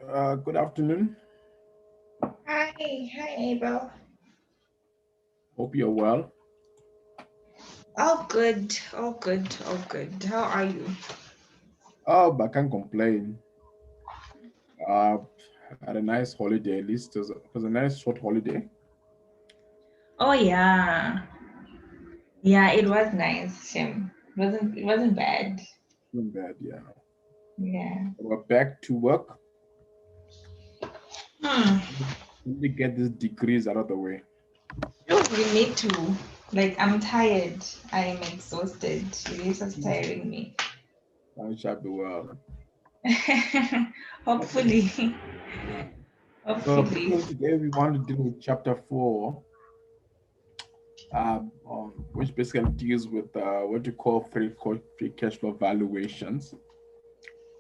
Good afternoon. Hi, Abel. Hope you're well. All good, all good, all good. How are you? Oh, I can't complain. Uh, had a nice holiday. At least it was a nice short holiday. Oh yeah, yeah. It was nice. It wasn't bad. Not bad, yeah. Yeah. We're back to work. Hmm. Let me get these degrees out of the way. Oh, we need to. Like, I'm tired. I'm exhausted. This is tiring me. I shall be well. Hopefully, So hopefully. basically today we want to deal with chapter 4, which basically deals with what you call free cash flow valuations.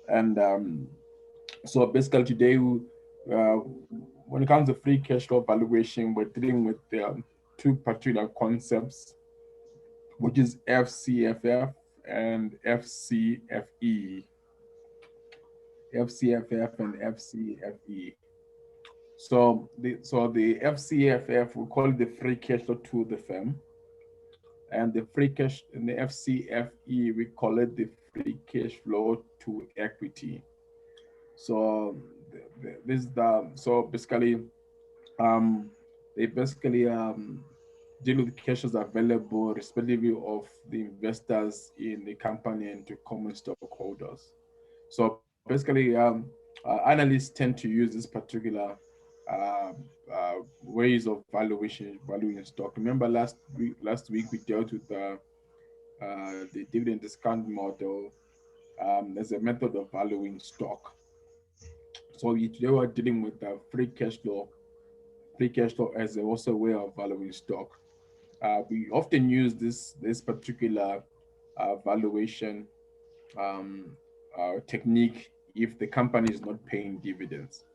And so basically today, uh, when it comes to free cash flow valuation, we're dealing with two particular concepts, which is FCFF and FCFE. FCFF and FCFE. So the FCFF, we call it the free cash flow to the firm, and the free cash in the FCFE, we call it the free cash flow to equity. So this is the so basically um they basically deal with cash is available respectively of the investors in the company and to common stockholders. So basically analysts tend to use this particular uh, ways of valuing stock. Remember last week we dealt with the dividend discount model as a method of valuing stock. So today we're dealing with free cash flow as also a way of valuing stock. We often use this particular valuation um, technique if the company is not paying dividends.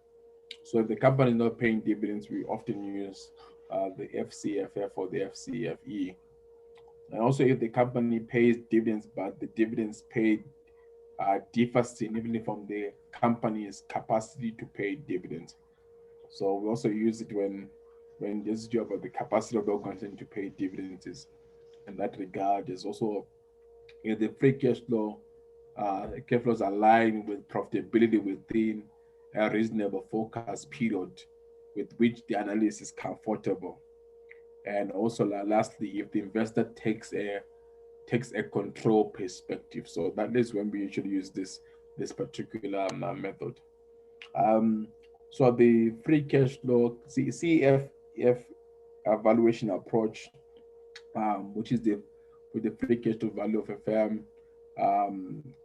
So if the company is not paying dividends, we often use the FCFF or the FCFE. And also if the company pays dividends, but the dividends paid differ significantly from the company's capacity to pay dividends. So we also use it when there's job about the capacity of the organization to pay dividends. In that regard, there's also the free cash flows align with profitability within a reasonable forecast period with which the analyst is comfortable. And also, lastly, if the investor takes a control perspective. So that is when we usually use this particular method. Um, so the free cash flow CFF valuation approach, which is the with the free cash flow value of a firm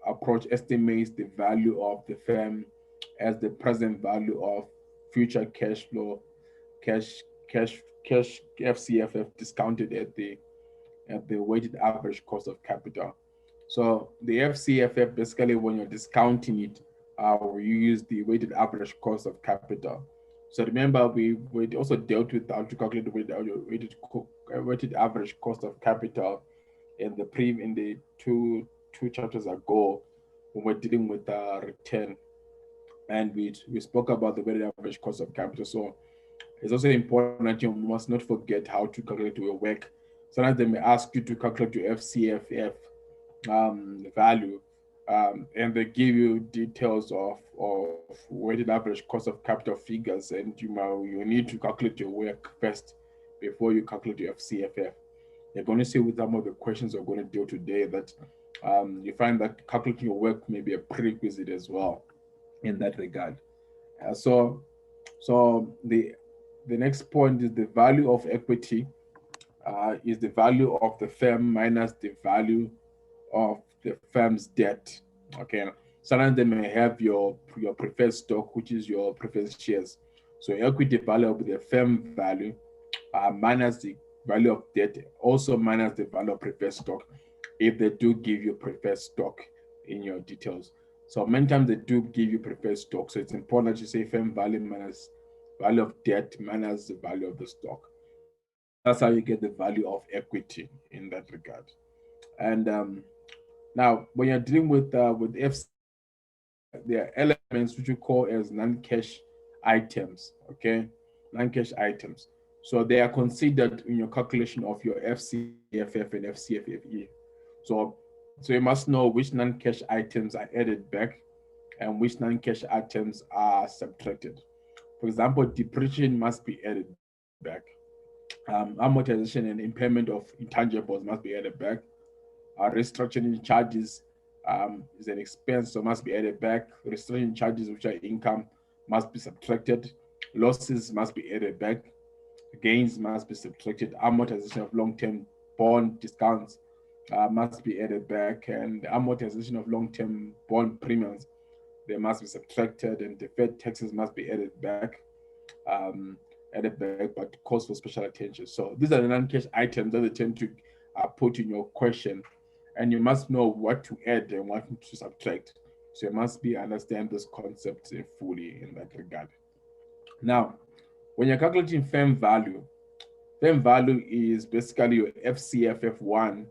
approach, estimates the value of the firm as the present value of future cash flow, cash cash cash FCFF discounted at the weighted average cost of capital. So the FCFF basically, when you're discounting it, you use the weighted average cost of capital. So remember, we also dealt with how to calculate the weighted average cost of capital in the two chapters ago when we're dealing with return, and we spoke about the weighted average cost of capital. So it's also important that you must not forget how to calculate your work. Sometimes they may ask you to calculate your FCFF value, and they give you details of weighted average cost of capital figures, and you need to calculate your work first before you calculate your FCFF. You're going to see with some of the questions we're going to deal today that you find that calculating your work may be a prerequisite as well in that regard. So the next point is the value of equity is the value of the firm minus the value of the firm's debt. Okay. Sometimes they may have your preferred stock, which is your preferred shares. So equity value will be the firm value minus the value of debt, also minus the value of preferred stock, if they do give you preferred stock in your details. So many times they do give you preferred stock. So it's important that you say firm value minus value of debt minus the value of the stock. That's how you get the value of equity in that regard. And now, when you're dealing with FCFE, there are elements which we call as non-cash items. Okay, non-cash items. So they are considered in your calculation of your FCFF and FCFFE. So so you must know which non-cash items are added back and which non-cash items are subtracted. For example, depreciation must be added back. Amortization and impairment of intangibles must be added back. Restructuring charges is an expense, so must be added back. Restructuring charges, which are income, must be subtracted. Losses must be added back. Gains must be subtracted. Amortization of long-term bond discounts must be added back, and amortization of long-term bond premiums, they must be subtracted, and deferred taxes must be added back, but calls for special attention. So these are the non-cash items that they tend to put in your question, and you must know what to add and what to subtract. So you must be understand this concept fully in that regard. Now, when you're calculating firm value is basically your FCFF1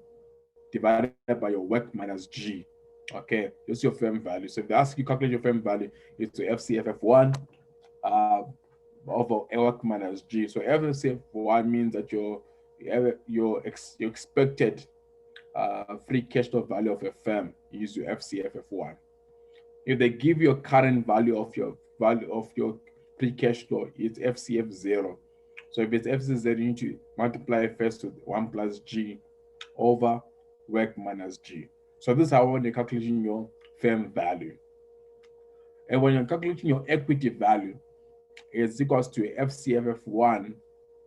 divided by your work minus G. Okay, that's your firm value. So if they ask you calculate your firm value, it's your FCFF1 uh, over work minus G. So FCFF1 means that your expected free cash flow value of a firm is your FCFF1. If they give you a current value of your free cash flow, it's FCF0. So if it's FCF0, you need to multiply first with 1 plus G over work minus G. So this is how when you're calculating your firm value. And when you're calculating your equity value, it's equals to FCFF1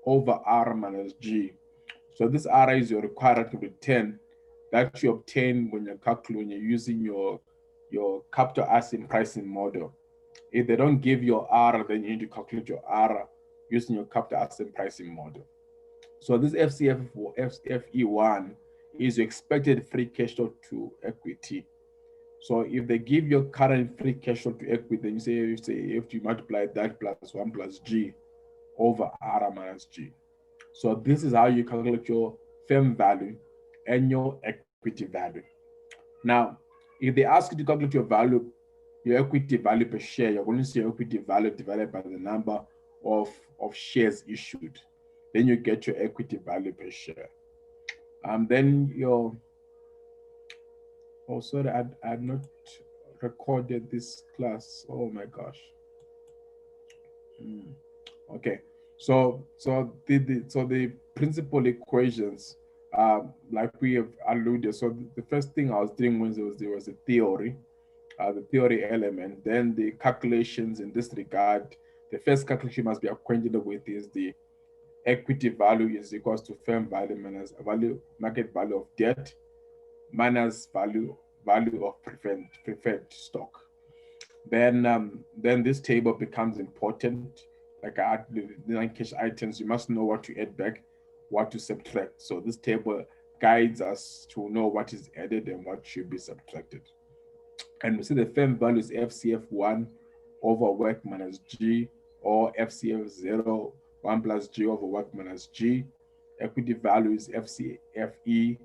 over R minus G. So this R is your required return that you obtain when you're using your capital asset pricing model. If they don't give your R, then you need to calculate your R using your capital asset pricing model. So this FCFE1 is your expected free cash flow to equity. So if they give your current free cash flow to equity, then you have to multiply that plus 1 plus G over R minus G. So this is how you calculate your firm value and your equity value. Now, if they ask you to calculate your equity value per share, you're going to see your equity value divided by the number of, of shares issued. Then you get your equity value per share. Then your, oh, sorry, I not recorded this class. Oh my gosh. Mm. Okay, so the principal equations, like we have alluded. So the first thing I was doing was there was a theory, the theory element. Then the calculations in this regard. The first calculation must be acquainted with is the equity value is equals to firm value minus value market value of debt minus value of preferred stock. Then this table becomes important. Like the non-cash items, you must know what to add back, what to subtract. So this table guides us to know what is added and what should be subtracted. And we see the firm value is FCF1 over work minus G, or FCF0 1 plus G over work minus G. Equity value is FCFE1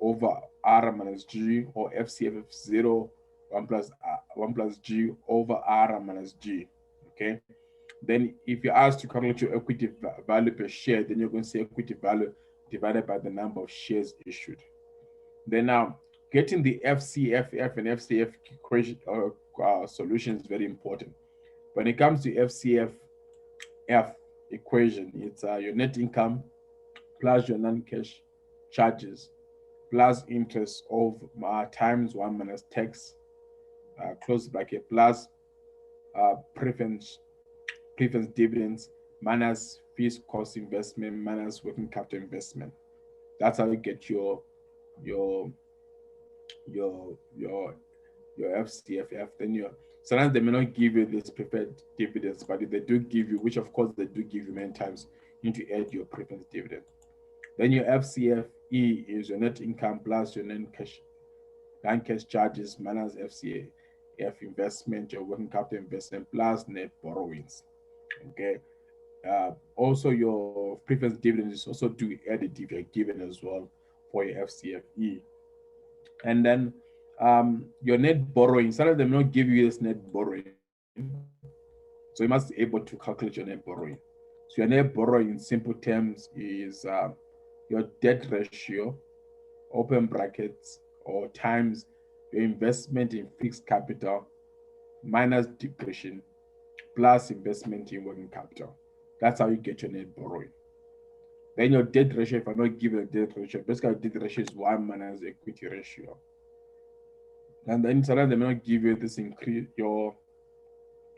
over R minus G, or FCF0 1 plus G over R minus G. Okay. Then if you're asked to calculate your equity value per share, then you're going to say equity value divided by the number of shares issued. Then now, getting the FCFF and FCF equation solution is very important. When it comes to FCFF equation, it's your net income plus your non-cash charges plus interest of times 1 minus tax, close bracket, plus preference dividends minus fees cost investment minus working capital investment. That's how you get your your your your FCFF. Then sometimes they may not give you this preferred dividends, but if they do give you, which of course they do give you many times, you need to add your preference dividend. Then your FCFE is your net income plus your non-cash charges minus FCF investment, your working capital investment plus net borrowings. Okay. Also, your preference dividend is also due added if you're given as well for your FCFE. And then your net borrowing, some of them not give you this net borrowing. So you must be able to calculate your net borrowing. So your net borrowing in simple terms is your debt ratio, open brackets, or times your investment in fixed capital minus depreciation plus investment in working capital. That's how you get your net borrowing. Then your debt ratio, if I not give you a debt ratio, basically debt ratio is one minus equity ratio. And then sometimes they may not give you this increase your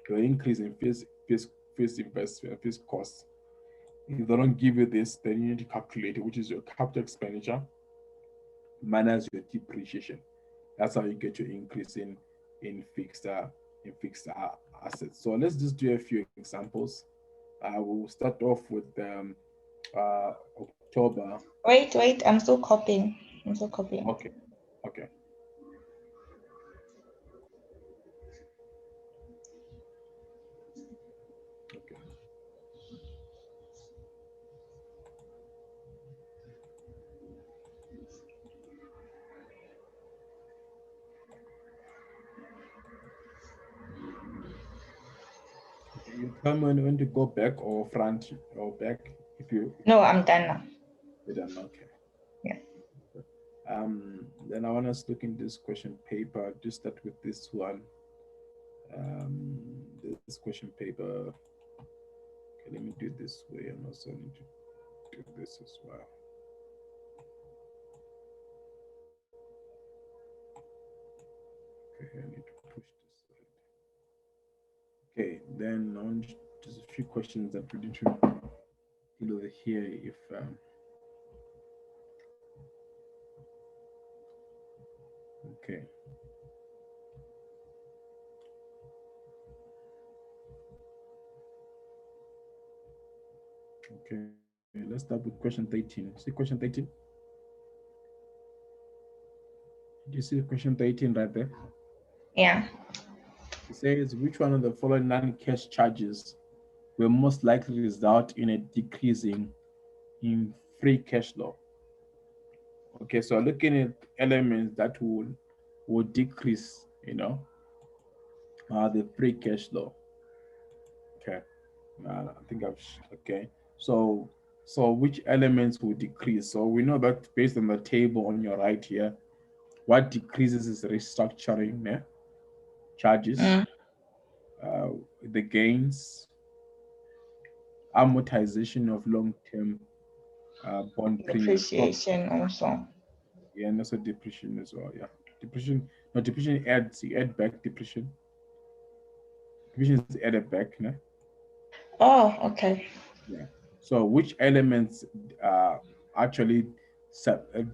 increase in fixed investment, fixed costs. If they don't give you this, then you need to calculate it, which is your capital expenditure minus your depreciation. That's how you get your increase in fixed assets. So let's just do a few examples. We'll start off with October. Wait, I'm still copying. I'm still copying. Okay, okay, okay. Okay, you tell me when to go back or front or back if you No, I'm done now. you're done. Okay. Yeah. Then I want us to look in this question paper. Just start with this one. This question paper. Okay, let me do it this way, and also need to do this as well. Okay, I need to push this side. Okay, then just a few questions that we need to deal with here. If okay, okay, let's start with question 13. See question 13? Do you see question 13 right there? Yeah. It says which one of the following non-cash charges will most likely result in a decreasing in free cash flow. Okay, so looking at elements that will decrease, the free cash flow. Okay, I think okay. So which elements will decrease? So we know that based on the table on your right here, what decreases is restructuring, yeah? Charges, Mm. uh, the gains, amortization of long-term bond premiums. So Depreciation also. yeah, and also depreciation as well. Yeah, depreciation. No, depreciation adds. You add back depreciation. Depreciation is added back. No? Oh, okay. Yeah. So which elements actually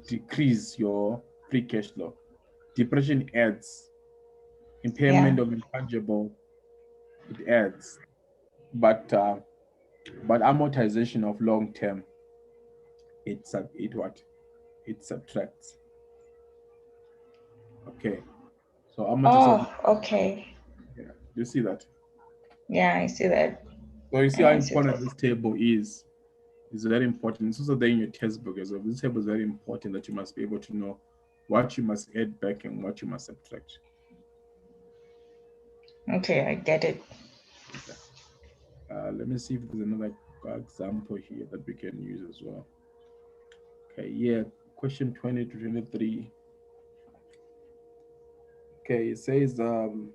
decrease your free cash flow? Depreciation adds. Yeah. Impairment of intangible, it adds. But amortization of long term, it what? It subtracts. Okay. So amortization of, Oh, okay. yeah. You see that? Yeah, I see that. So you see how Yeah, I see important that. this table is very important. It's also there in your textbook as well. This table is very important that you must be able to know what you must add back and what you must subtract. Okay, I get it. Okay. Let me see if there's another example here that we can use as well. Okay, yeah, question 20 to 23. Okay, it says an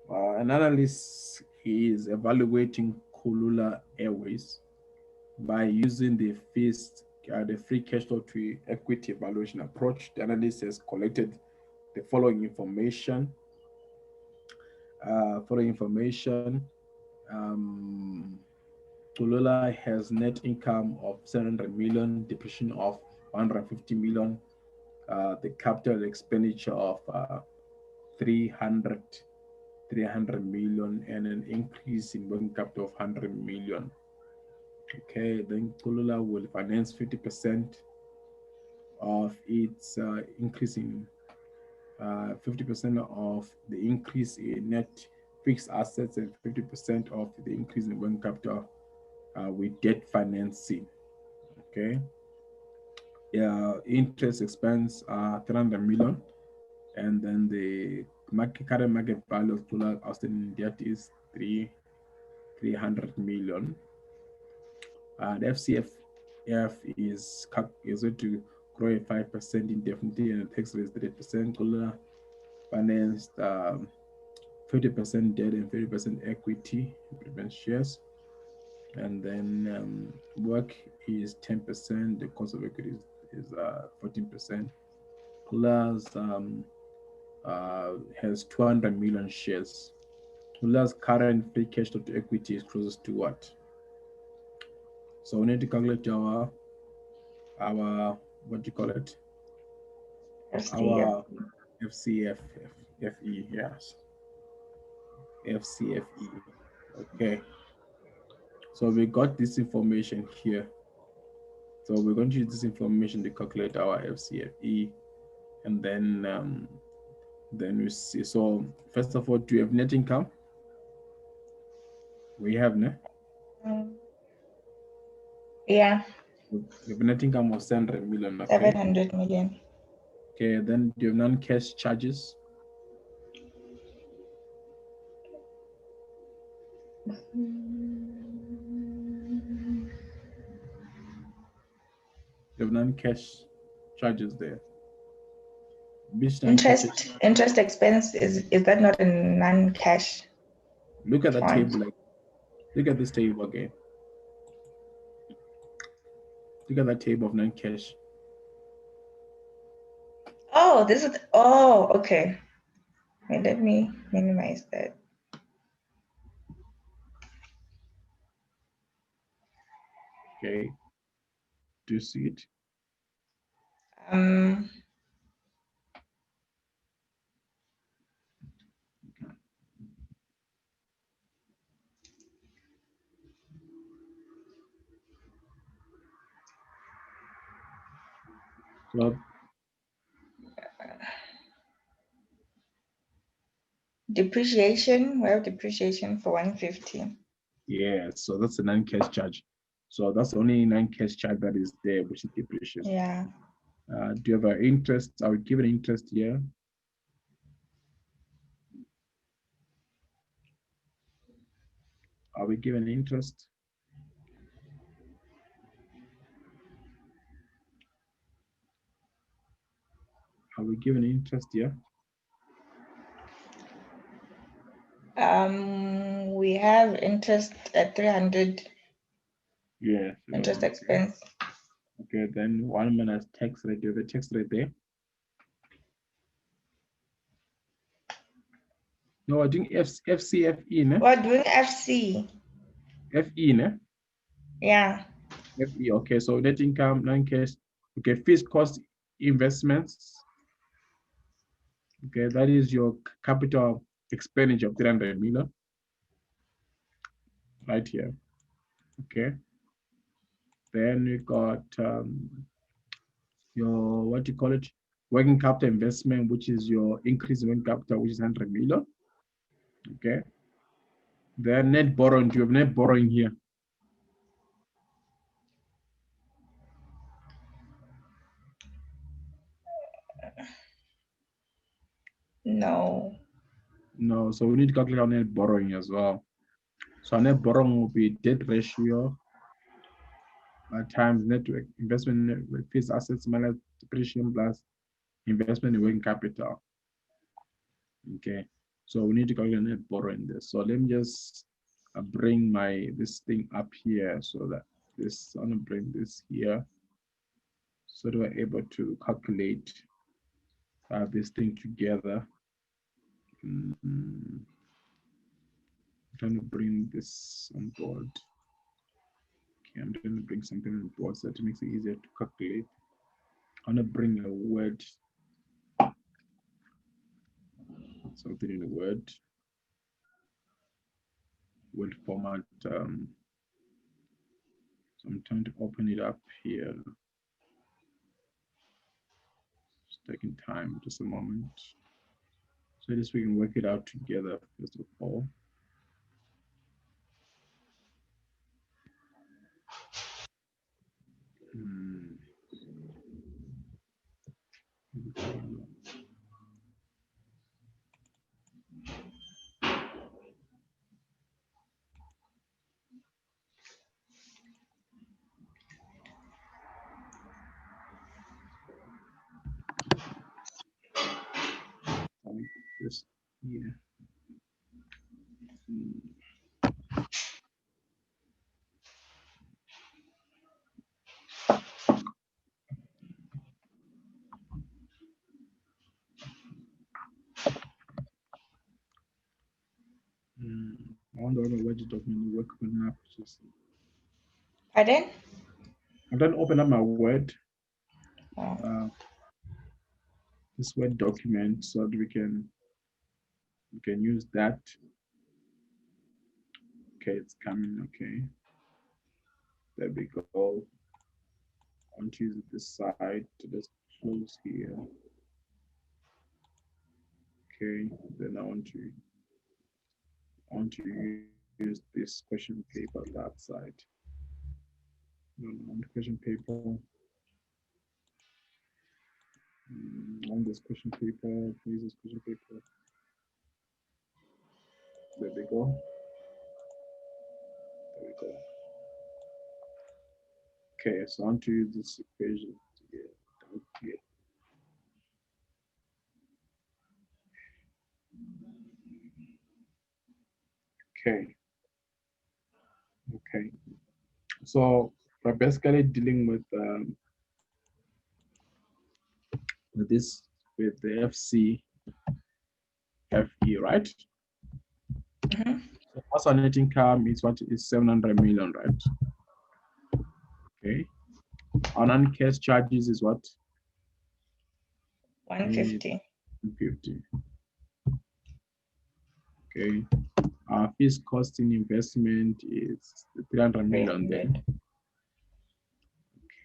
analyst is evaluating Kulula Airways by using the free cash flow to equity evaluation approach. The analyst has collected the following information. Following information, um, Tulula has net income of 700 million, depreciation of 150 million, the capital expenditure of 300, 300 million, and an increase in working capital of 100 million. Okay, then Tulula will finance 50% of its increase in 50% of the increase in net fixed assets and 50% of the increase in working capital with debt financing. Okay. interest expense 300 million, and then the current market value of total outstanding debt is 300 million. The FCFF is going to grow at 5% indefinitely, and the tax rate is 30%. Financed 50% debt and 30% equity, prevent shares. And then work is 10%. The cost of equity is 14%. Plus has 200 million shares. Plus current free cash flow to equity is closest to what? So we need to calculate our what do you call it? FCF. Our FCFE, yes. FCFE. Okay. So we got this information here. So we're going to use this information to calculate our FCFE, and then we see. So first of all, do you have net income? We have ne? Mm, yeah, We have net income of 700 million. Okay. 700 million. Okay. Then do you have non-cash charges? You have non-cash charges there. Which non-cash? Interest expense, is that not a non-cash Look at the fund? table. Like, look at this table again. Look at that table of non-cash. Oh, oh, okay. Wait, let me minimize that. Okay. Do you see it? Um, So depreciation, we have depreciation for 150. yeah, so that's a non-cash charge. So that's the only non-cash charge that is there, which is depreciation. Yeah. Do you have an interest? Are we given interest here? Are we given interest? Are we given interest here? We have interest at 300. Yeah. Interest expense. Okay, then 1 minus tax rate. Do you have a tax rate there? No, I think FCFE, ne? We're doing FC. FE, ne? Yeah. FE, okay, so net income, non-cash. Okay, fixed cost investments. Okay, that is your capital expenditure of 300 million. Right here. Okay. Then we got your, what do you call it? Working capital investment, which is your increase in working capital, which is 100 million. Okay. Then net borrowing, do you have net borrowing here? No. No, so we need to calculate our net borrowing as well. So our net borrowing will be debt ratio times net investment fixed assets minus depreciation plus investment in working capital. Okay, so we need to calculate net borrowing this. So let me just bring this thing up here so that this, I'm gonna bring this here so that we're able to calculate this thing together. I'm trying to bring this on board. Okay, I'm trying to bring something on board so that it makes it easier to calculate. I'm gonna bring a word, something in a word format. So I'm trying to open it up here. It's taking time, just a moment. So this we can work it out together first of all. here. I wonder where the document work open up. Just Pardon? I'm trying to open up my Word, Oh. this Word document, so that we can use that. Okay, it's coming. Okay, there we go. I want to use this side to just close here. Okay, then I want to use this question paper that side. No, no, on the question paper. On this question paper, please, this question paper. There we go. There we go. Okay, so I want to use this equation here. Down here. Okay. Okay. So we're basically dealing with this with the FC FE, right? Mm-hmm. So what's our net income is what is 700 million, right? Okay. Our non-cash charges is what? 150. 150. Okay. Our fees cost in investment is 300 million there.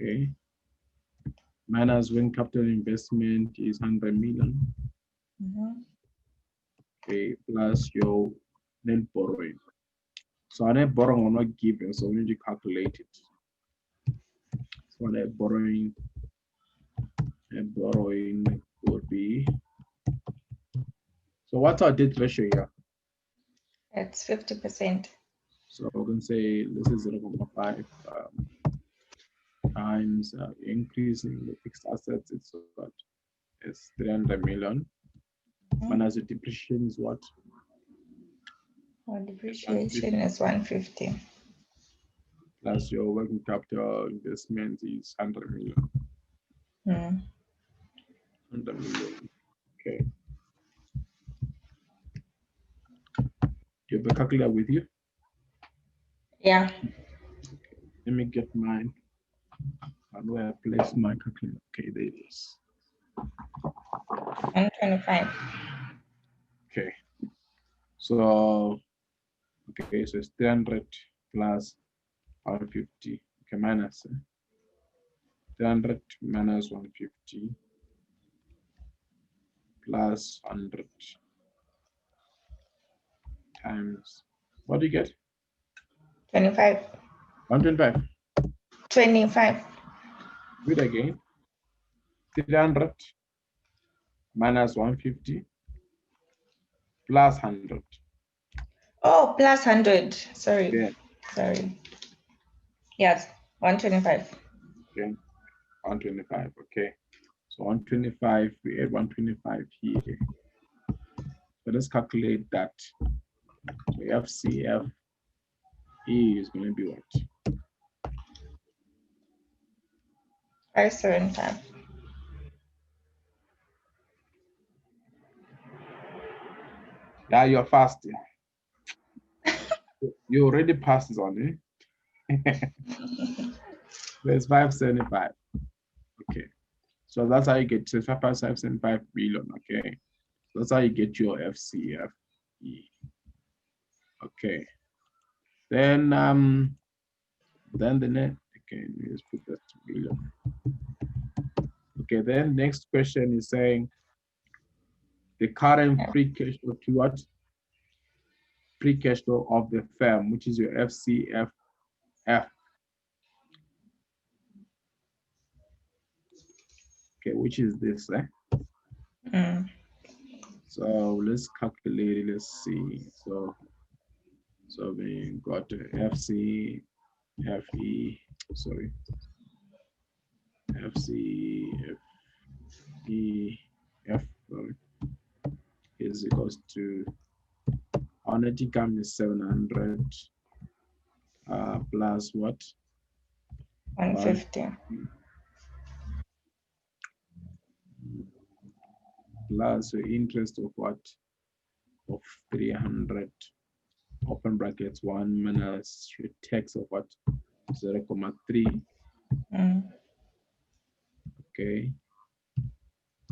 Okay. Minus when capital investment is 100 million. Mm-hmm. Okay, plus your net borrowing. So our net borrowing will not give you, so we need to calculate it. So net borrowing would be. So what's our debt ratio here? It's 50%. So we're going to say this is 0.5 times increasing the fixed assets. It's what? It's 300 million. Mm-hmm. Minus the depreciation is what? Our depreciation is 150. Plus your working capital investment is 100 million. 100 million. Okay. You have a calculator with you? Yeah. Let me get mine. How do I place my calculator? Okay, there it is. 125. Okay. So, okay, so it's 300 plus 150. Okay, minus 300 minus 150 plus 100 times, what do you get? 25. 125. 25. Do it again. 300 minus 150 plus 100. Oh, plus 100. Sorry. Yeah. Sorry. Yes, 125. Okay. 125. Okay. So 125, we add 125 here. So let's calculate that. So FCF is going to be what? 575. Yeah, you're fast. Yeah. You already passed this on, eh? There's 575. Okay. So that's how you get 575 billion. Okay. So that's how you get your FCF. Okay. Then the net. Okay, let's put that to billion. Okay, then next question is saying the current free cash flow to what? Free cash flow of the firm, which is your FCFF. Okay, which is this, eh? So let's calculate it. Let's see. So we got FC, FE, sorry, FC, FE, F, sorry. is equals to our net income is 700 plus what? 150. Plus the interest of what? Of 300, open brackets, 1 minus your tax of what? 0.3. Okay.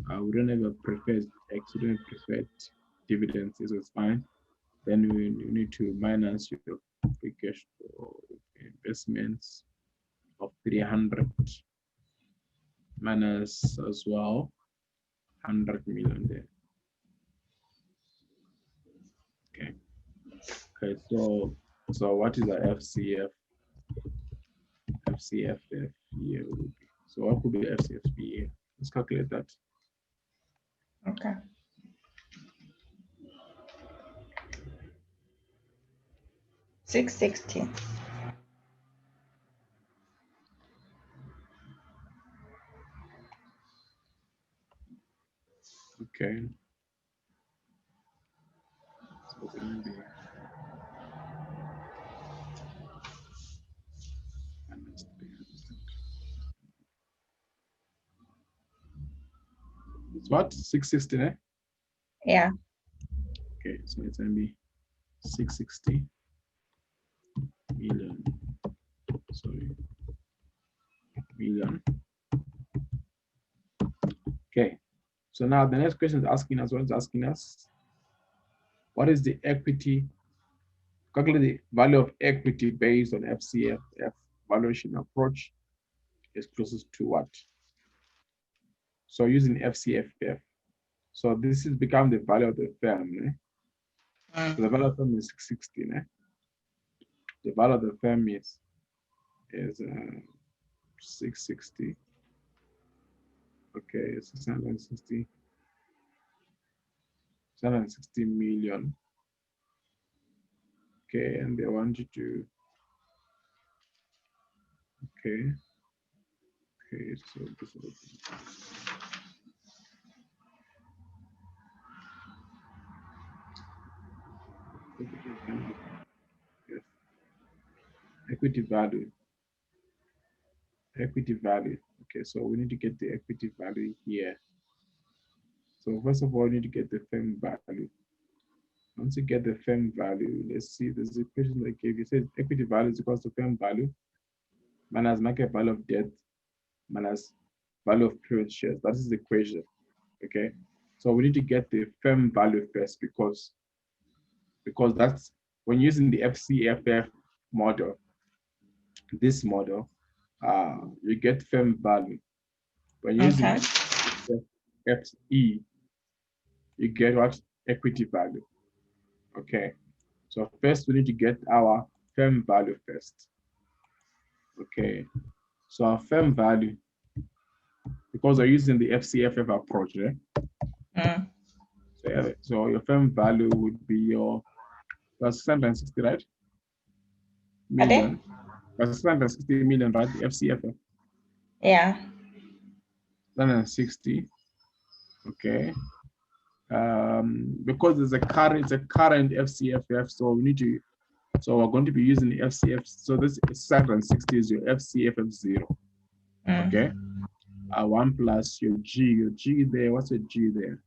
We don't have a preferred tax, we don't have preferred dividends, so it's fine. Then you need to minus your free cash investments of 300 minus as well 100 million there. Okay. Okay, so what is the FCF? FCF here would be. So what could be FCF here? Let's calculate that. Okay. 660. Okay. So then be minus 300. It's what? 660, eh? Yeah. Okay, so it's gonna be 660 million. Sorry. Million. Okay. So now the next question is asking us, what is asking us? What is the equity? Calculate the value of equity based on FCF valuation approach is closest to what? So using FCFF. So this has become the value of the firm. So the value of the firm is 660. The value of the firm is 660. Okay, 660 million. Okay, and they want you to, okay, so this will be equity value. Equity value. Okay, so we need to get the equity value here. So first of all, we need to get the firm value. Once you get the firm value, let's see, there's a question that I gave you. It says equity value is equals to firm value minus market value of debt minus value of preferred shares. That is the equation. Okay. So we need to get the firm value first because that's when using the FCFF model, this model, you get firm value. When using Okay. FE, you get what? Equity value. Okay. So first we need to get our firm value first. Okay. So our firm value, because we're using the FCFF approach, so your firm value would be your 660, right? Million. 660 million, right? The FCFF. Yeah. 660. Okay. Because it's a current FCFF, so we need to, so we're going to be using the FCF. So this 660 is your FCFF 0. Okay. 1 plus your G there. What's your G there?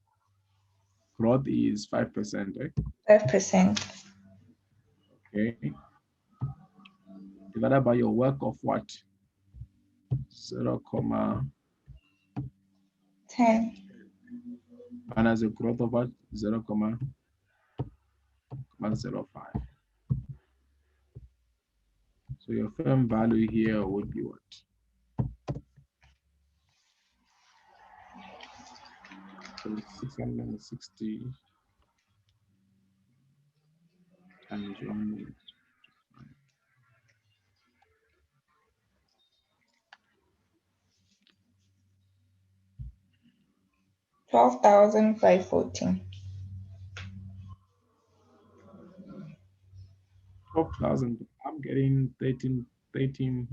Growth is 5%, right? 5%. Okay. Divided by your work of what? 0, 10. minus the growth of what? 0, 0.05. So your firm value here would be what? So 660 times 1. 12,514. 12,000. I'm getting 13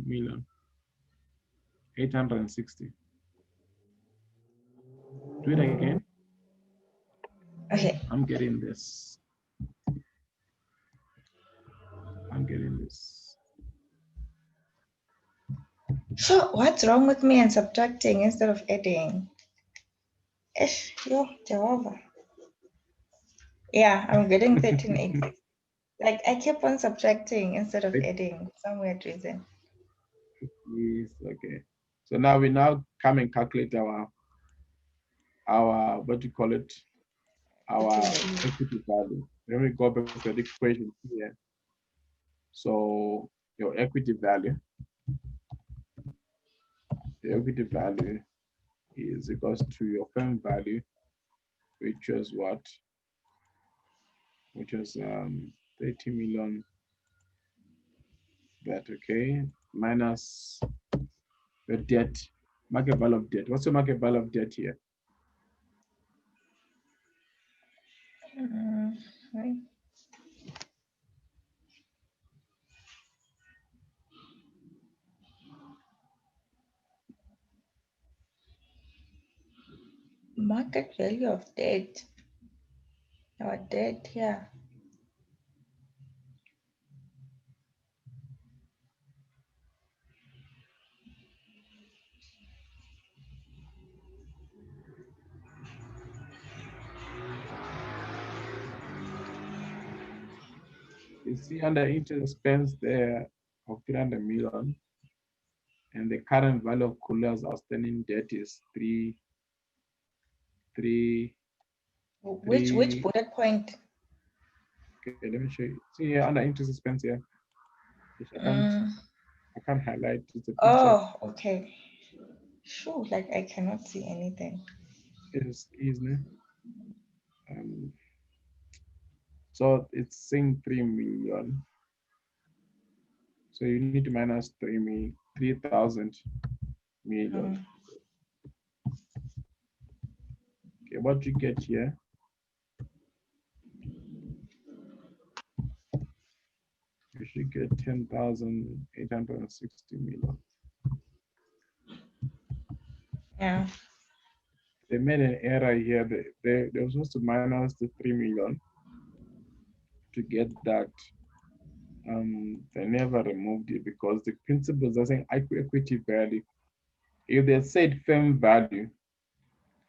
million 860. Do it again. Okay. I'm getting this. I'm getting this. So what's wrong with me and subtracting instead of adding? Ish, yo, Jehovah. Yeah, I'm getting 1386. Like I keep on subtracting instead of It adding for some weird reason. is okay. So now we now come and calculate our what do you call it? Equity Our value. equity value. Then we go back to the equation here. So your equity value, the equity value is equals to your firm value, which was what? Which was 30 million that okay minus the debt, market value of debt. What's the market value of debt here? Right. Market value of debt. Our debt here. You see under interest expense there of 300 million, and the current value of Kula's outstanding debt is three, Which three. bullet point? Okay, let me show you. See here under interest expense here. Which Mm, I can't highlight. It's a picture. oh, okay. Sure, like I cannot see anything. It's easy. Um, so it's saying 3 million. So you need to minus 3,000 million. Mm, Okay, what you get here? You should get 10,860 million. yeah. They made an error here. They were supposed to minus the 3 million to get that. They never removed it because the principles are saying equity value. If they said firm value,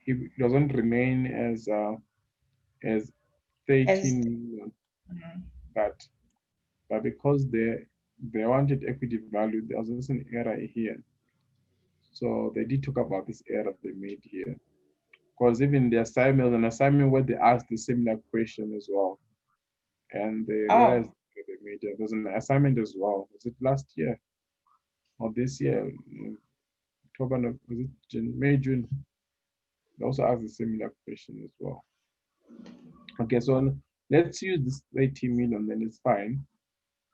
it doesn't remain as As 13 million, mm, but because they wanted equity value, there was also an error here. So they did talk about this error they made here. Because even the assignment, an assignment where they asked the similar question as well, and they oh, realized that they made it. There's an assignment as well. Was it last year or this year? October, was it May, June? They also asked a similar question as well. Okay, so let's use this 80 million, then it's fine.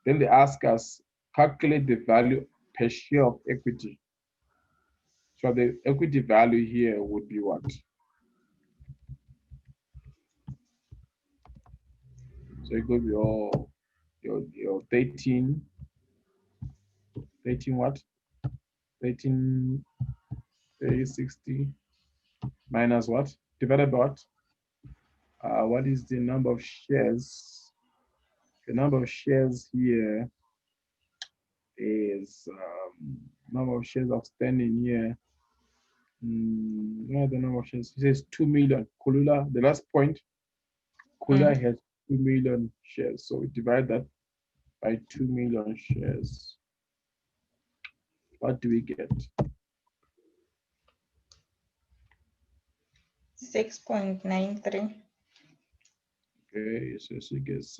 Then they ask us calculate the value per share of equity. So the equity value here would be what? So it could be your 13 what? 13 60 minus what? Divided by what? What is the number of shares? The number of shares here is number of shares outstanding here. The number of shares. It says 2 million. Kulula, the last point, Kula mm, has 2 million shares. So we divide that by 2 million shares. What do we get? 6.93. Okay, so she gets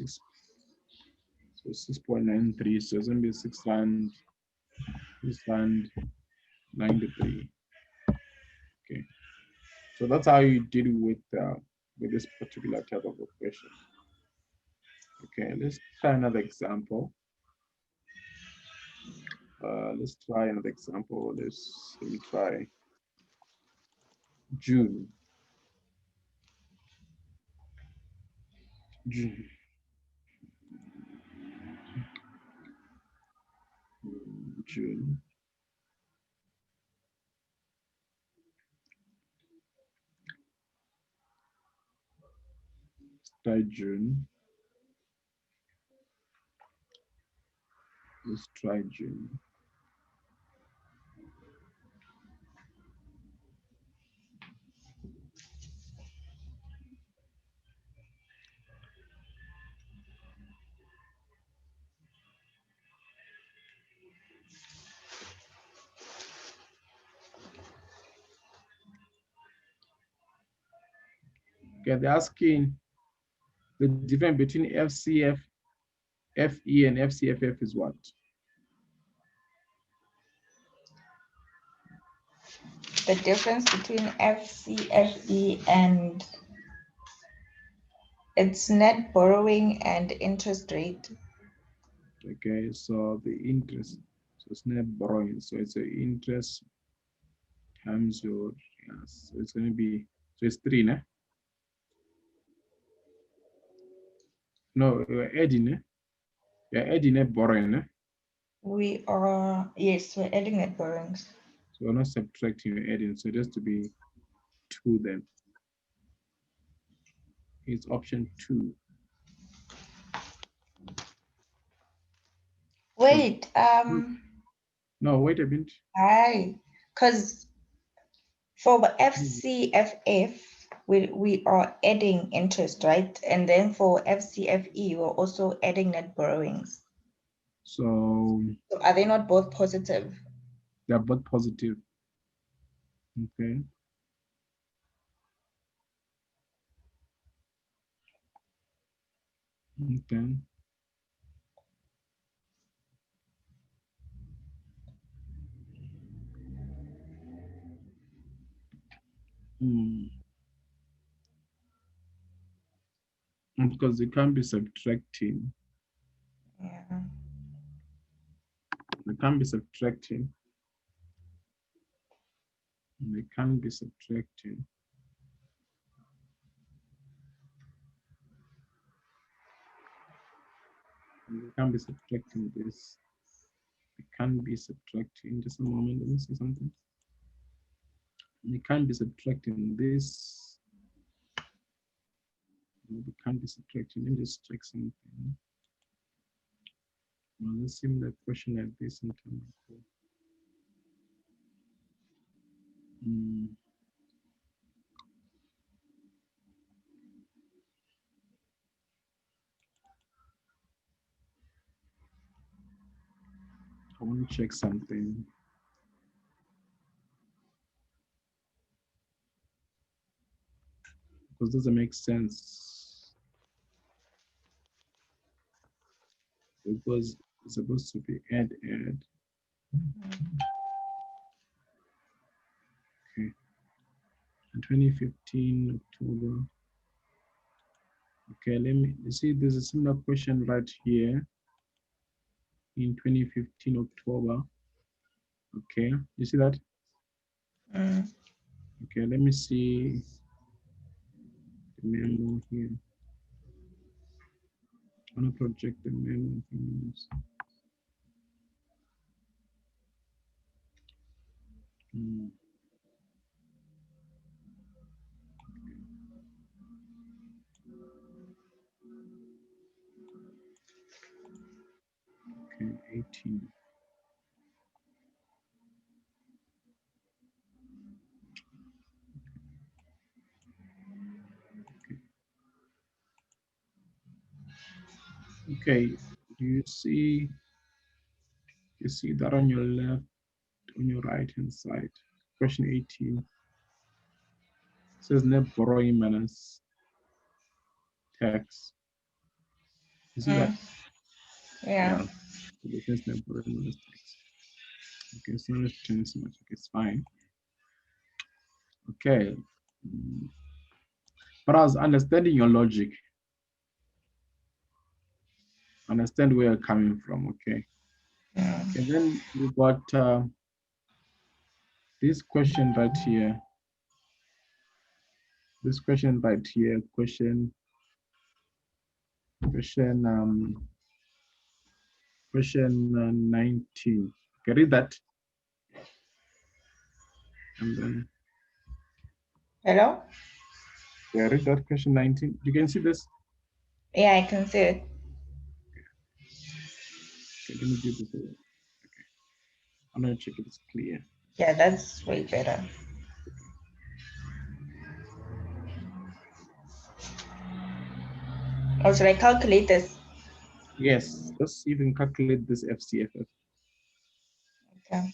6.93. So it's gonna be 693. Okay. So that's how you deal with this particular type of equation. Okay, let's try another example. Let's try another example. Let me try June. June. June. try June. Let's try June. Okay, they're asking the difference between FCF, FE, and FCFF is what? The difference between FCFE and it's net borrowing and interest rate. Okay, so the interest, so it's net borrowing, so it's an interest times your, yes, so it's going to be, so it's 3, né? No, we're adding, né? We're adding net borrowing, né? We are, yes, we're adding net borrowings. So we're not subtracting, we're adding, so it has to be 2 then. It's option 2. Wait, no, wait a minute. hi, because for the FCFF, we are adding interest, right? And then for FCFE, we're also adding net borrowings. So So are they not both positive? they're both positive. Okay. Okay. Because they can't be subtracting. Yeah. They can't be subtracting. They can't be subtracting. They can't be subtracting this. They can't be subtracting. Just a moment, let me see something. They can't be subtracting this. No, they can't be subtracting. Let me just check something. Well, let's see the question like this in terms of. I want to check something. Because doesn't make sense. Because it's supposed to be add. Okay. In 2015 October. Okay, let me see. There's a similar question right here in 2015 October. Okay, you see that? Okay, let me see the memo here. I want to project the memo. Okay, 18. Okay, do you see that on your left, on your right hand side? Question 18. It says net borrowing minus tax. You see that? Yeah. So the first net borrowing minus tax. Okay, so let's change so much. Okay, it's fine. Okay. But I was understanding your logic. Understand where you're coming from, okay? And then we got this question right here. This question right here, question 19. Okay, read that. And then Hello? yeah, read that question 19. You can see this. Yeah, I can see it. Okay, let me do this. I'm gonna check if it's clear. Yeah, that's way better. Or should I calculate this? Yes, let's see if we can calculate this FCFF. Okay.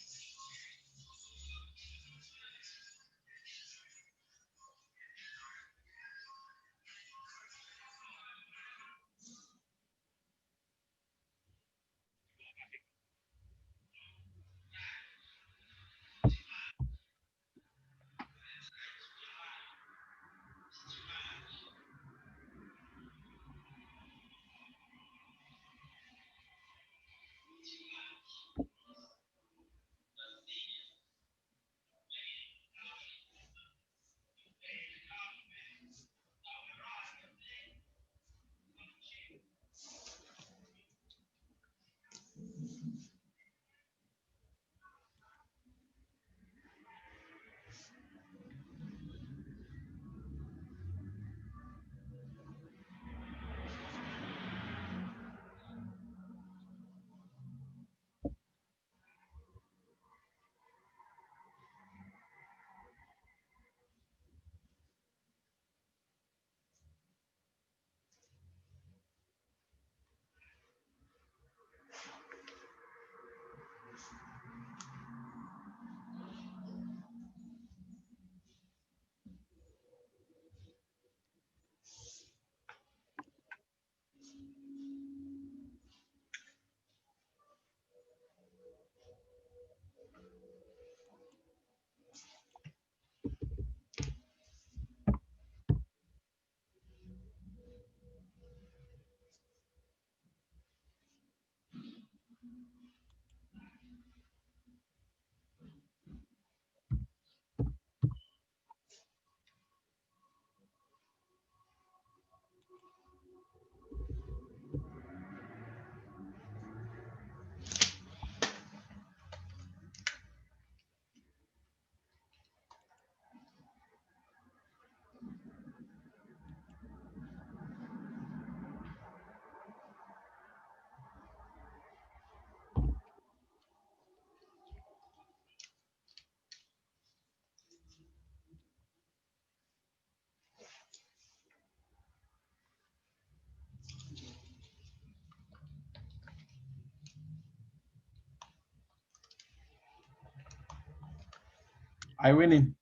I win in.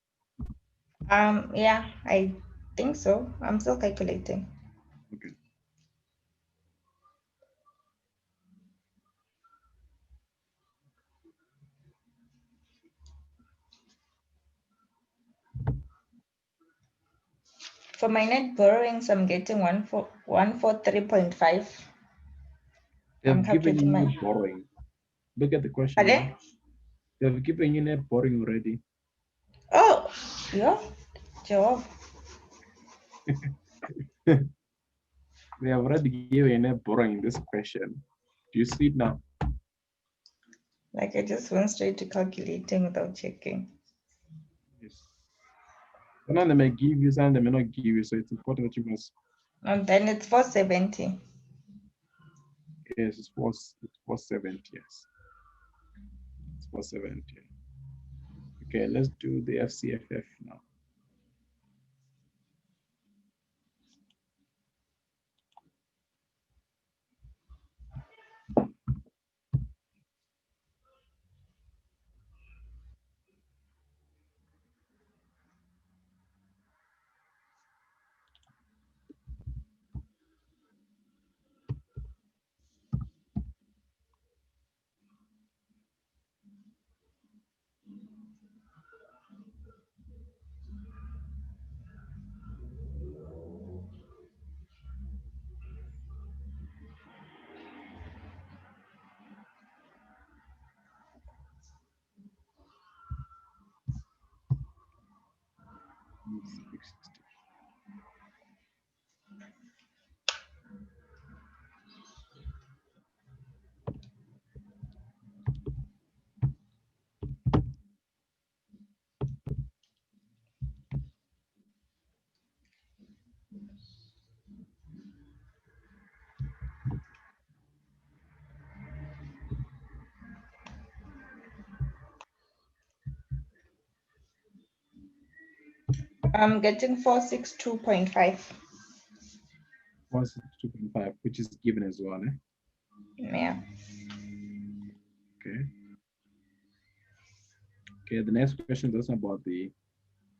Yeah, I think so. I'm still calculating. Okay. For my net borrowings, I'm getting 143.5. I'm They've given calculating you my. borrowing. Look at the question Pardon? now. They've given you net borrowing already. Oh, yeah. Job. They have already given you net borrowing this question. Do you see it now? Like I just went straight to calculating without checking. Yes. Some of them may give you, some of them may not give you. So it's important that you must. And then it's 470. Yes, it's 470. Yes, it's 470. Okay, let's do the FCFF now. I'm getting 462.5. 462.5, which is given as well. Yeah. Okay. Okay, the next question is about the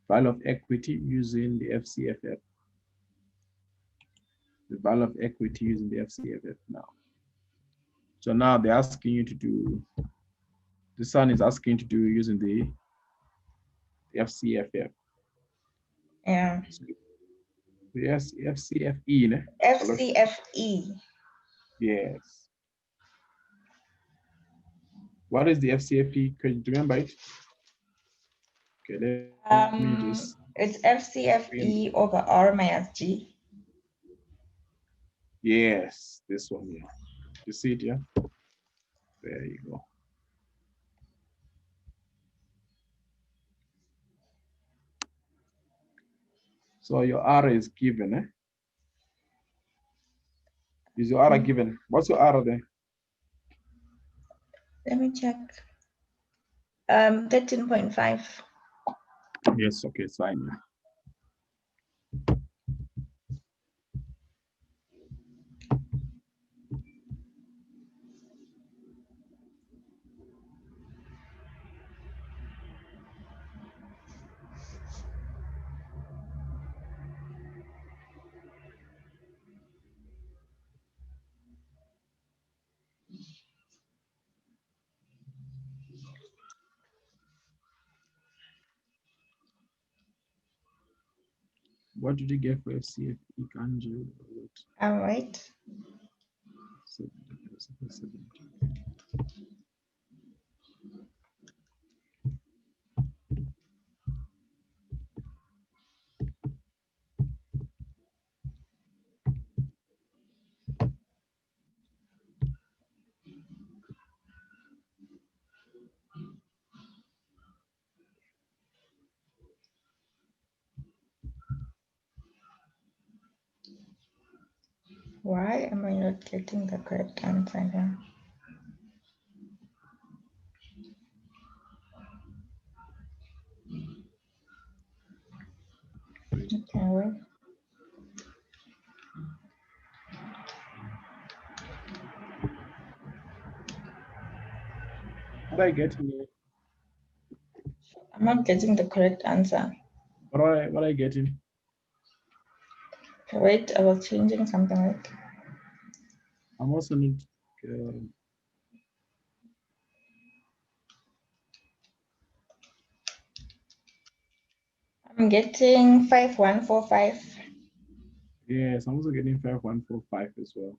value of equity using the FCFF. The value of equity using the FCFF now. So now they're asking you to do, the son is asking you to do using the FCFF. Yeah. So yes, FCFE. FCFE. Yes. What is the FCFE? Can you remember it? Okay, let me just It's screen. FCFE over R minus G. Yes, this one, yeah. You see it, yeah? There you go. So your R is given, eh? Is your R given? What's your R there? Let me check. 13.5. Yes, okay, it's fine. Yeah. What did you get for FCFE, Kanji? All right. 70. Why am I not getting the correct answer here? Okay, wait. What I get here? I'm not getting the correct answer. What I getting? Wait, I was changing something. Right? I'm also need. I'm getting 5145. Yes, I'm also getting 5145 as well.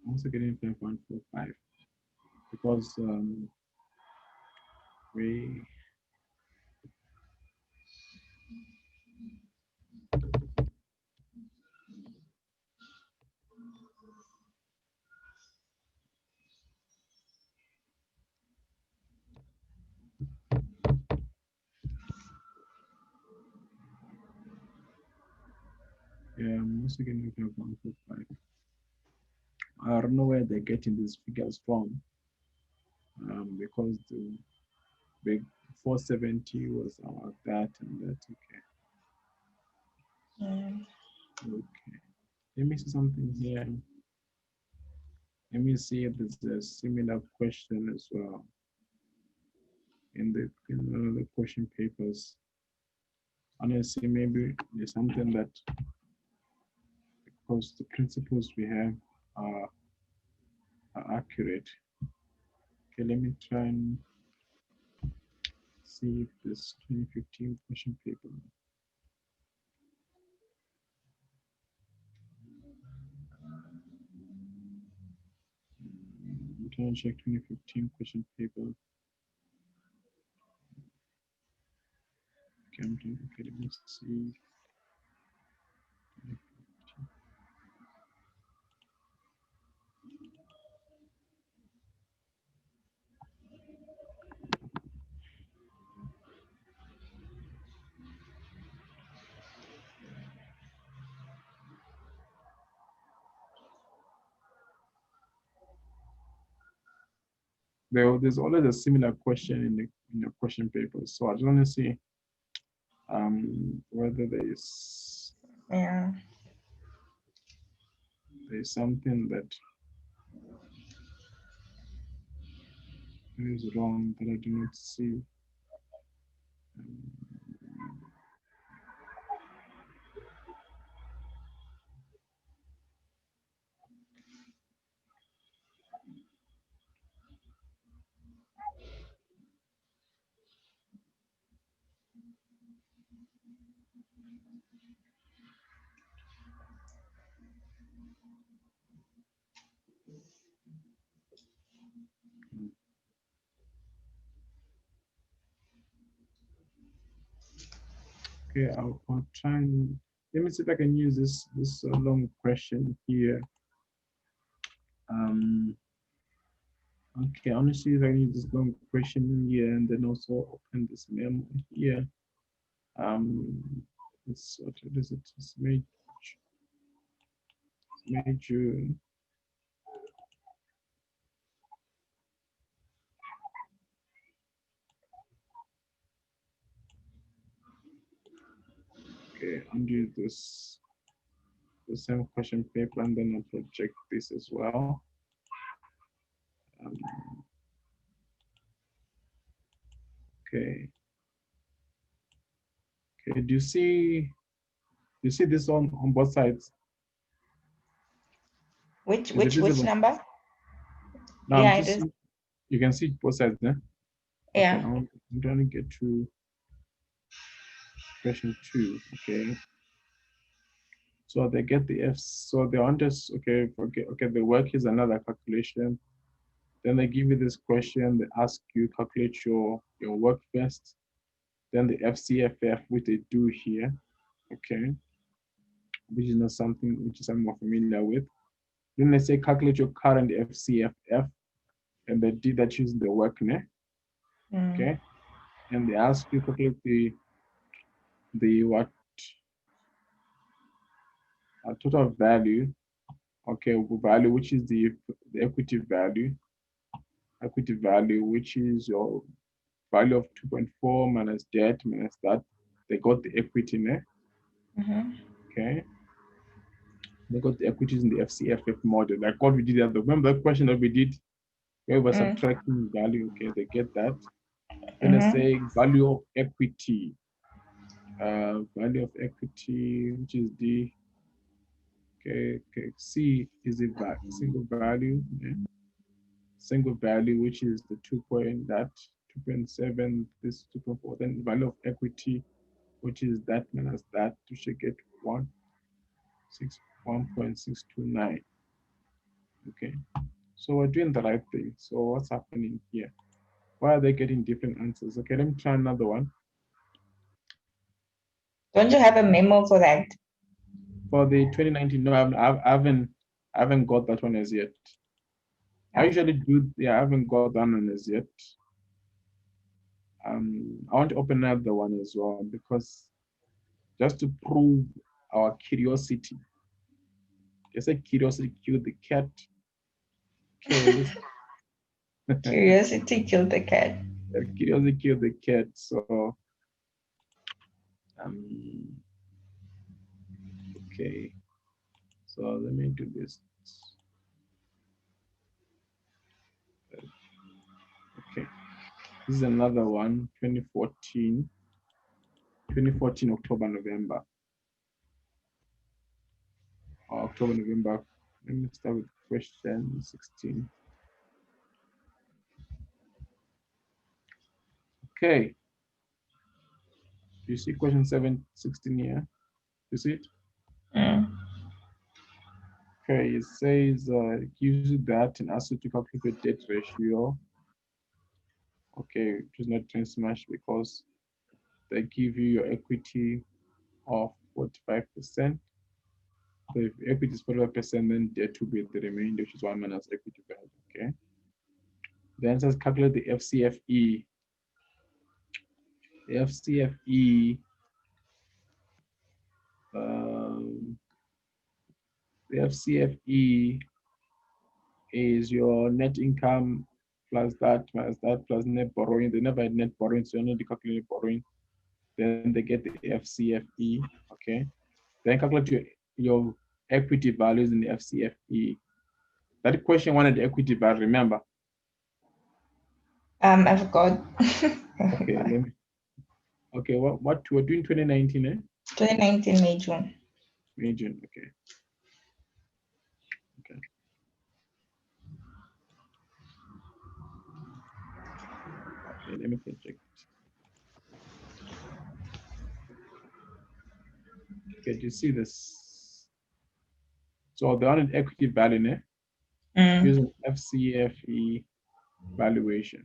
I'm also getting 5145 because we. Yeah, I'm also getting 5145. I don't know where they're getting these figures from, because the big 470 was that and that. Okay. Okay. Let me see something here. Let me see if there's a similar question as well in the question papers. Honestly, maybe there's something that, because the principles we have are, are accurate. Okay, let me try and see if this 2015 question paper. I'm trying to check 2015 question paper. Okay, let me see. there's always a similar question in the question paper. So I just want to see whether Yeah. there's something that is wrong that I do not see. Um, okay, I'll try and let me see if I can use this long question here. Um, okay, I want to see if I can use this long question here and then also open this memo here. It's what is it? It's May, June. Okay, undo the same question paper and then I'll project this as well. Um, okay. Okay. Do you see this on both sides? Which Is it which visible? number? No, I'm Yeah, it just is. you can see both sides there. Okay, Yeah. I'm trying to get to question 2. Okay. So they get the F. So they want us, okay, the work is another calculation. Then they give you this question, they ask you calculate your work first, then the FCFF, which they do here, okay, which is not something which is I'm more familiar with. Then they say calculate your current FCFF, and they did that using the work, Mm. okay, and they ask you calculate the what total value, okay, value which is the equity value, which is your value of 2.4 minus debt minus that. They got the equity there, Mm-hmm. okay. They got the equities in the FCFF model, like what we did at the remember the question that we did where we're Mm. subtracting value, okay, they get that. Then I Mm-hmm. say value of equity, which is the okay, C is the single value, yeah? Single value, which is the 2.7, this 2.4, then value of equity, which is that minus that, you should get 1.629. Okay, so we're doing the right thing. So what's happening here? Why are they getting different answers? Okay, let me try another one. Don't you have a memo for that? For the 2019, no, I haven't got that one as yet. I Oh. usually do, yeah, I haven't got that one as yet. I want to open another one as well because just to prove our curiosity. They say curiosity killed the cat. Okay, let's Curiosity killed the cat. curiosity killed the cat. So um okay. So let me do this. Okay. This is another one, 2014 October, November. Or October, November. Let me start with question 16. Okay. You see question 16 here? You see it? Mm. Okay, it says gives you that and asks you to calculate the debt ratio. Okay, which is not transmatch because they give you your equity of 45%. So if equity is 45%, then debt will be the remainder, which is 1 minus equity value. Okay. The answer is calculate the FCFE. The FCFE, um, the FCFE is your net income plus net borrowing. They never had net borrowing, so you only calculate borrowing. Then they get the FCFE, okay? Then calculate your equity values in the FCFE. That question wanted the equity value, remember? I forgot. I Okay, forgot. okay, what we're doing 2019, eh? 2019 May June. May, June, okay. Okay. Okay, let me check. Okay, do you see this? So they wanted equity value, eh? Using FCFE valuation.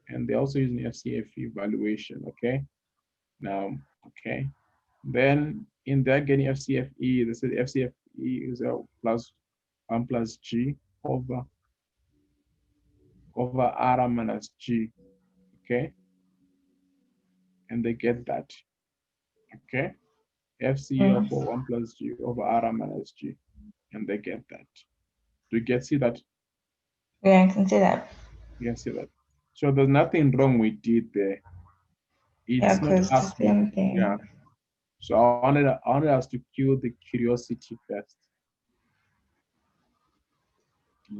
And they also using FCFE valuation, okay? Now, okay. Then in that getting FCFE, they said FCFE is plus 1 plus G over R minus G, okay? And they get that, okay? FCE of 1 plus G over R minus G, and they get that. Do you see that? Yeah, I can see that. You can see that. So there's nothing wrong with it there. Yeah, It's not because the asking, same yeah. thing. So I wanted us to kill the curiosity first.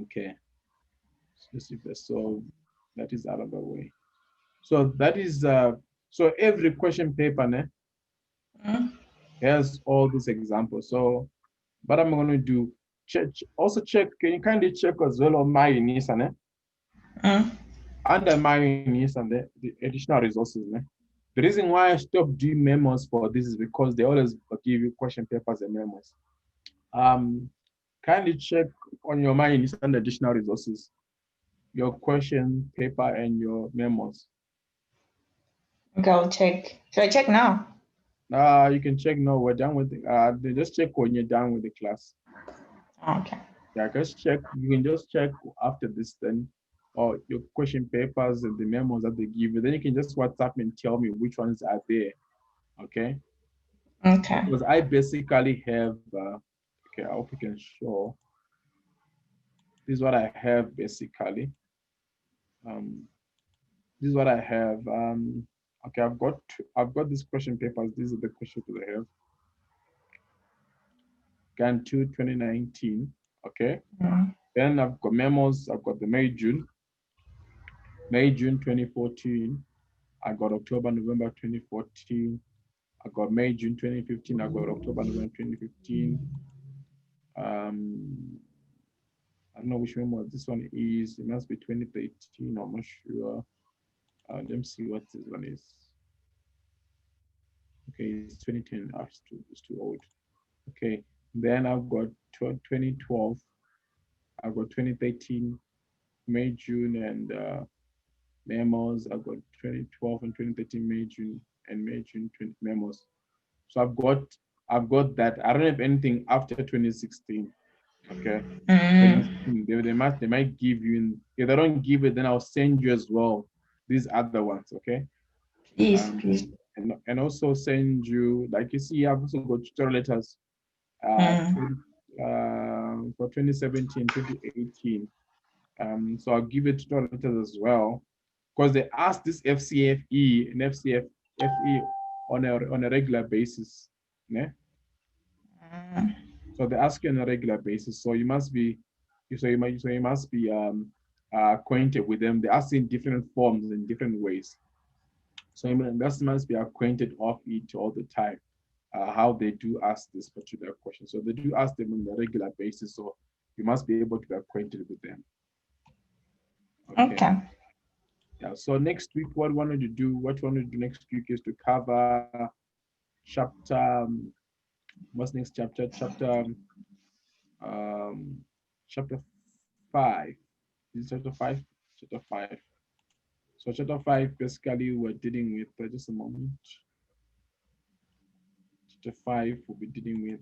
Okay. So that is out of the way. So that is so every question paper Mm, has all these examples. So what I'm going to do, also check, can you kindly check as well on my Nissan, mm, under my Nissan, the additional resources. The reason why I stopped doing memos for this is because they always give you question papers and memos. Kindly check on your my Nissan additional resources, your question paper and your memos. okay, I'll check. Should I check now? You can check now. We're done with just check when you're done with the class. Okay. Yeah, just check. You can just check after this then, or your question papers and the memos that they give you. Then you can just WhatsApp me and tell me which ones are there. Okay. Okay. Because I basically have. Okay, I hope you can show. This is what I have basically. Um, this is what I have. Okay, I've got these question papers. These are the questions that I have. Gan 2 2019. Okay. Mm, Then I've got memos. I've got the May June 2014. I got October November 2014. I got May June 2015. I got October November 2015. I don't know which memo this one is. It must be 2013. I'm not sure. Let me see what this one is. Okay, it's 2010. It's too old. Okay, then I've got 2012. I've got 2013, May, June, and memos. I've got 2012 and 2013 May, June, and May, June 20 memos. So I've got that. I don't have anything after 2016. Okay. mm, They might give you if they don't give it, then I'll send you as well these other ones. Okay. please, please. And also send you, like you see, I've also got tutorial letters Mm, 20, for 2017, 2018. So I'll give it tutorial letters as well, because they ask this FCFE and FCFE on a regular basis. Yeah? mm, So they ask you on a regular basis. So you must be acquainted with them. They ask in different forms in different ways. So you must be acquainted of it all the time. How they do ask this particular question. So they do ask them on a regular basis. So you must be able to be acquainted with them. Okay. okay. Yeah. So next week, what we wanted to do next week is to cover chapter. What's next chapter? Um, chapter 5. This is chapter 5. Chapter 5. So chapter 5, basically, we're dealing with just a moment. Chapter 5, we'll be dealing with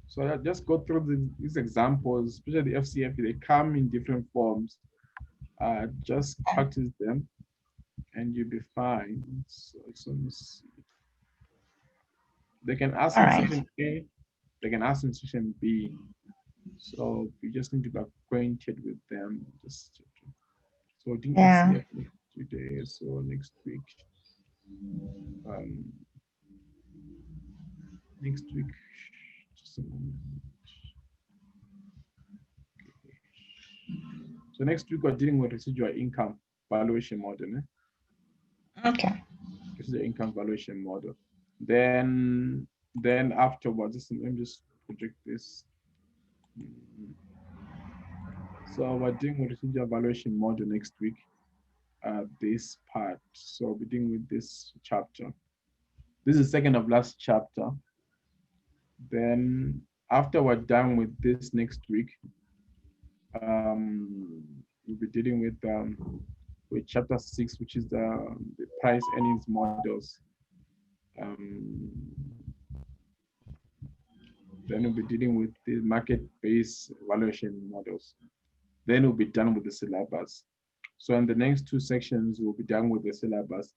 so just go through these examples, especially the FCF. They come in different forms. Just practice them and you'll be fine. So let me see. They can ask All in right. section A, they can ask in section B. So we just need to be acquainted with them. Just so I think Yeah. SCF today. So next week, um, next week, just a moment. So next week we're dealing with residual income valuation model. Okay. Residual income valuation model. Then afterwards, let me just project this. So we're doing with residual valuation model next week. This part. So we're dealing with this chapter. This is the second of last chapter. Then after we're done with this next week, we'll be dealing with chapter 6, which is the price earnings models. Then we'll be dealing with the market-based valuation models. Then we'll be done with the syllabus. So in the next two sections, we'll be done with the syllabus.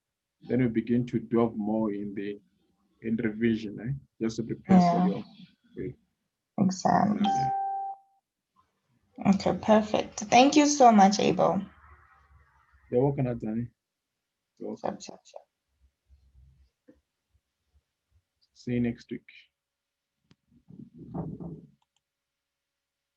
Then we'll begin to delve more in revision, just to prepare for Yeah. your Exams. exam. Yeah. Okay, perfect. Thank you so much, Abel. You're welcome, Adani. You're welcome. Sure, sure, sure. See you next week.